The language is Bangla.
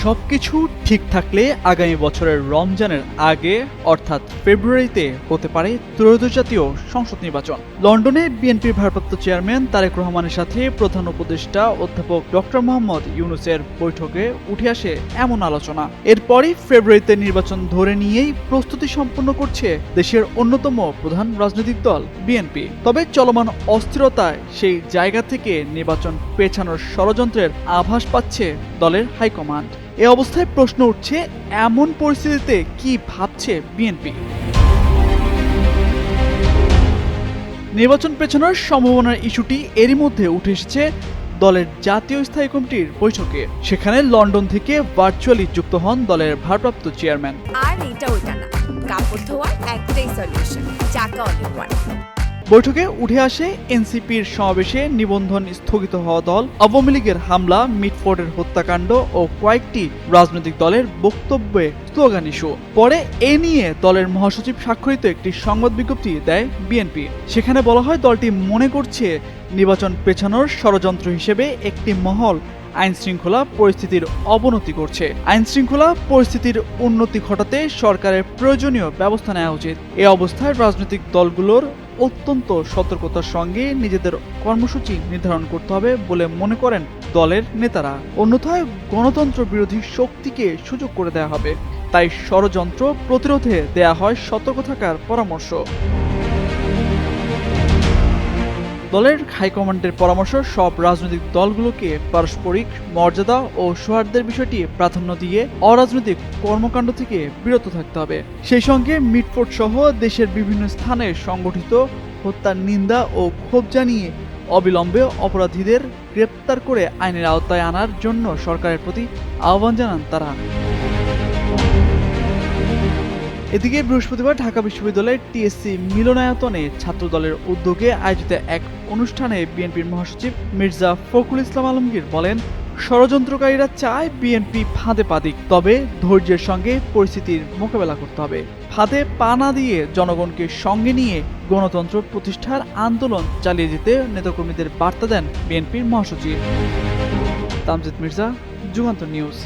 সবকিছু ঠিক থাকলে আগামী বছরের রমজানের আগে অর্থাৎ ফেব্রুয়ারিতে হতে পারে ত্রয়োদশ জাতীয় সংসদ নির্বাচন। লন্ডনে বিএনপির ভারপ্রাপ্ত চেয়ারম্যান তারেক রহমানের সাথে প্রধান উপদেষ্টা অধ্যাপক ডক্টর মোহাম্মদ ইউনূসের বৈঠকে উঠে আসে এমন আলোচনা। এরপরই ফেব্রুয়ারিতে নির্বাচন ধরে নিয়েই প্রস্তুতি সম্পন্ন করছে দেশের অন্যতম প্রধান রাজনৈতিক দল বিএনপি। তবে চলমান অস্থিরতায় সেই জায়গা থেকে নির্বাচন পেছানোর ষড়যন্ত্রের আভাস পাচ্ছে দলের হাইকমান্ড। এ অবস্থায় প্রশ্ন উঠছে, এমন পরিস্থিতিতে কি ভাবছে বিএনপি? নির্বাচন পেছানোর সম্ভাবনার ইস্যুটি এরই মধ্যে উঠে এসেছে দলের জাতীয় স্থায়ী কমিটির বৈঠকে। সেখানে লন্ডন থেকে ভার্চুয়ালি যুক্ত হন দলের ভারপ্রাপ্ত চেয়ারম্যান। আর এটা ওইটা না, কাপড় ধোয়ার একটাই সলিউশন, চাকা অল-ইন-ওয়ান। বৈঠকে উঠে আসে এনসিপির সমাবেশে নিবন্ধন স্থগিত হওয়া দল, আওয়ামী লীগের হামলা, মিটফোর্ডের হত্যাকাণ্ড ও কয়েকটি রাজনৈতিক দলের বক্তব্যে স্লোগান ইস্যু। পরে এ নিয়ে দলের মহাসচিব স্বাক্ষরিত একটি সংবাদ বিজ্ঞপ্তি দেয় বিএনপি। সেখানে বলা হয়, দলটি মনে করছে নির্বাচন পেছানোর ষড়যন্ত্র হিসেবে একটি মহল আইন শৃঙ্খলা পরিস্থিতির অবনতি করছে। আইন শৃঙ্খলা পরিস্থিতির উন্নতি ঘটাতে সরকারের প্রয়োজনীয় ব্যবস্থা নেওয়া উচিত। এ অবস্থায় রাজনৈতিক দলগুলোর অত্যন্ত সতর্কতার সঙ্গে নিজেদের কর্মসূচি নির্ধারণ করতে হবে বলে মনে করেন দলের নেতারা। অন্যথায় গণতন্ত্র বিরোধী শক্তিকে সুযোগ করে দেওয়া হবে। তাই ষড়যন্ত্র প্রতিরোধে দেয়া হয় সতর্ক থাকার পরামর্শ। দলের হাইকমান্ডের পরামর্শ, সব রাজনৈতিক দলগুলোকে পারস্পরিক মর্যাদা ও সৌহার্দ্যের বিষয়টি প্রাধান্য দিয়ে অরাজনৈতিক কর্মকাণ্ড থেকে বিরত থাকতে হবে। সেই সঙ্গে মিটফোর্ড সহ দেশের বিভিন্ন স্থানে সংগঠিত হত্যার নিন্দা ও ক্ষোভ জানিয়ে অবিলম্বে অপরাধীদের গ্রেপ্তার করে আইনের আওতায় আনার জন্য সরকারের প্রতি আহ্বান জানান তারা। এদিকে বৃহস্পতিবার ঢাকা বিশ্ববিদ্যালয়ের টিএসসি মিলনায়তনে ছাত্রদলের উদ্যোগে আয়োজিত এক অনুষ্ঠানে বিএনপির মহাসচিব মির্জা ফখরুল ইসলাম আলমগীর বলেন, ষড়যন্ত্রকারীরা চায় বিএনপি ফাঁদে পা দিক, তবে ধৈর্যের সঙ্গে পরিস্থিতির মোকাবেলা করতে হবে। ফাঁদে পা না দিয়ে জনগণকে সঙ্গে নিয়ে গণতন্ত্র প্রতিষ্ঠার আন্দোলন চালিয়ে যেতে নেতাকর্মীদের বার্তা দেন বিএনপির মহাসচিব। তামজিদ মির্জা, যুগান্তর নিউজ।